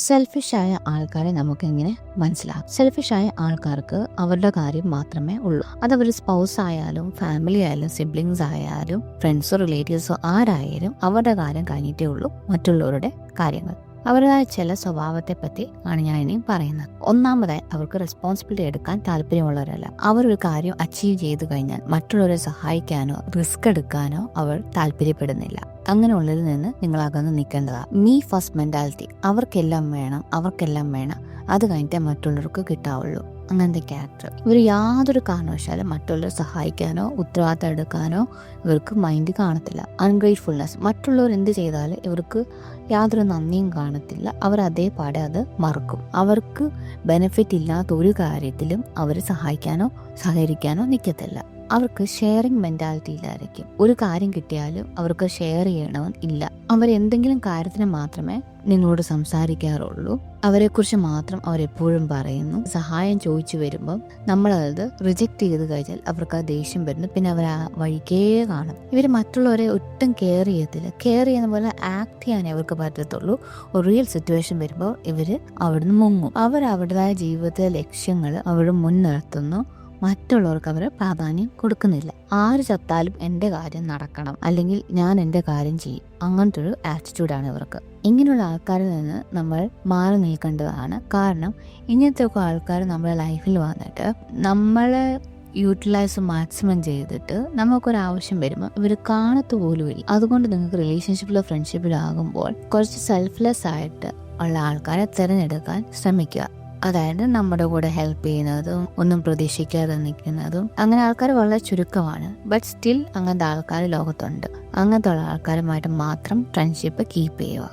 സെൽഫിഷായ ആൾക്കാരെ നമുക്കെങ്ങനെ മനസ്സിലാകും? സെൽഫിഷായ ആൾക്കാർക്ക് അവരുടെ കാര്യം മാത്രമേ ഉള്ളൂ. അതവർ സ്പൗസ് ആയാലും ഫാമിലി ആയാലും സിബ്ലിങ്സ് ആയാലും ഫ്രണ്ട്സോ റിലേറ്റീവ്സോ ആരായാലും അവരുടെ കാര്യം കഴിഞ്ഞിട്ടേ ഉള്ളൂ മറ്റുള്ളവരുടെ കാര്യങ്ങൾ. അവരുടേതായ ചില സ്വഭാവത്തെ പറ്റി ആണ് ഞാൻ ഇനി പറയുന്നത്. ഒന്നാമതായി, അവർക്ക് റെസ്പോൺസിബിലിറ്റി എടുക്കാൻ താല്പര്യമുള്ളവരല്ല. അവരൊരു കാര്യം അച്ചീവ് ചെയ്തു കഴിഞ്ഞാൽ മറ്റുള്ളവരെ സഹായിക്കാനോ റിസ്ക് എടുക്കാനോ അവർ താല്പര്യപ്പെടുന്നില്ല. അങ്ങനെയുള്ളതിൽ നിന്ന് നിങ്ങൾ അകന്ന് നിൽക്കേണ്ടതാണ്. Me first mentality. അവർക്കെല്ലാം വേണം, അത് കഴിഞ്ഞിട്ടേ മറ്റുള്ളവർക്ക് കിട്ടാവുള്ളൂ. അങ്ങനത്തെ ക്യാരക്ടർ. ഇവർ യാതൊരു കാരണവശാലും മറ്റുള്ളവരെ സഹായിക്കാനോ ഉത്തരവാദിത്തം എടുക്കാനോ ഇവർക്ക് മൈൻഡ് കാണത്തില്ല. അൺഗ്രേറ്റ്ഫുൾനെസ്. മറ്റുള്ളവർ എന്ത് ചെയ്താലും ഇവർക്ക് യാതൊരു നന്ദിയും കാണത്തില്ല. അവർ അതേപാടെ അത് മറക്കും. അവർക്ക് ബെനിഫിറ്റ് ഇല്ലാത്ത ഒരു കാര്യത്തിലും അവർ സഹായിക്കാനോ സഹകരിക്കാനോ നിൽക്കത്തില്ല. അവർക്ക് ഷെയറിങ് മെന്റാലിറ്റിയിലായിരിക്കും. ഒരു കാര്യം കിട്ടിയാലും അവർക്ക് ഷെയർ ചെയ്യണമെന്ന് ഇല്ല. അവരെന്തെങ്കിലും കാര്യത്തിന് മാത്രമേ നിങ്ങളോട് സംസാരിക്കാറുള്ളൂ. അവരെക്കുറിച്ച് മാത്രം അവരെപ്പോഴും പറയുന്നു. സഹായം ചോദിച്ചു വരുമ്പം നമ്മളത് റിജക്റ്റ് ചെയ്ത് കഴിഞ്ഞാൽ അവർക്ക് ആ ദേഷ്യം വരുന്നു. പിന്നെ അവർ ആ വഴിക്കേ കാണും. ഇവർ മറ്റുള്ളവരെ ഒട്ടും കെയർ ചെയ്യത്തില്ല. കെയർ ചെയ്യുന്ന പോലെ ആക്ട് ചെയ്യാനേ അവർക്ക് പറ്റത്തുള്ളൂ. ഒരു റിയൽ സിറ്റുവേഷൻ വരുമ്പോൾ ഇവർ അവിടുന്ന് മുങ്ങും. അവർ അവരുടേതായ ജീവിതത്തിലെ ലക്ഷ്യങ്ങൾ അവർ മുൻനിർത്തുന്നു. മറ്റുള്ളവർക്ക് അവർ പ്രാധാന്യം കൊടുക്കുന്നില്ല. ആര് ചത്താലും എൻ്റെ കാര്യം നടക്കണം, അല്ലെങ്കിൽ ഞാൻ എൻ്റെ കാര്യം ചെയ്യും, അങ്ങനത്തെ ഒരു ആറ്റിറ്റ്യൂഡാണ് ഇവർക്ക്. ഇങ്ങനെയുള്ള ആൾക്കാരിൽ നിന്ന് നമ്മൾ മാറി നിൽക്കേണ്ടതാണ്. കാരണം ഇങ്ങനത്തെ ഒക്കെ ആൾക്കാർ നമ്മുടെ ലൈഫിൽ വന്നിട്ട് നമ്മളെ യൂട്ടിലൈസ് മാക്സിമം ചെയ്തിട്ട് നമുക്കൊരാവശ്യം വരുമ്പോൾ ഇവർ കാണത്തു പോലും ഇല്ല. അതുകൊണ്ട് നിങ്ങൾക്ക് റിലേഷൻഷിപ്പിലോ ഫ്രണ്ട്ഷിപ്പിലോ ആകുമ്പോൾ കുറച്ച് സെൽഫ്ലെസ് ആയിട്ട് ഉള്ള ആൾക്കാരെ തിരഞ്ഞെടുക്കാൻ ശ്രമിക്കുക. അതായത് നമ്മുടെ കൂടെ ഹെൽപ്പ് ചെയ്യുന്നതും ഒന്നും പ്രതീക്ഷിക്കാതെ നിൽക്കുന്നതും. അങ്ങനെ ആൾക്കാർ വളരെ ചുരുക്കമാണ്. ബട്ട് സ്റ്റിൽ അങ്ങനത്തെ ആൾക്കാർ ലോകത്തുണ്ട്. അങ്ങനത്തെ ഉള്ള ആൾക്കാരുമായിട്ട് മാത്രം ഫ്രണ്ട്ഷിപ്പ് കീപ്പ് ചെയ്യുക.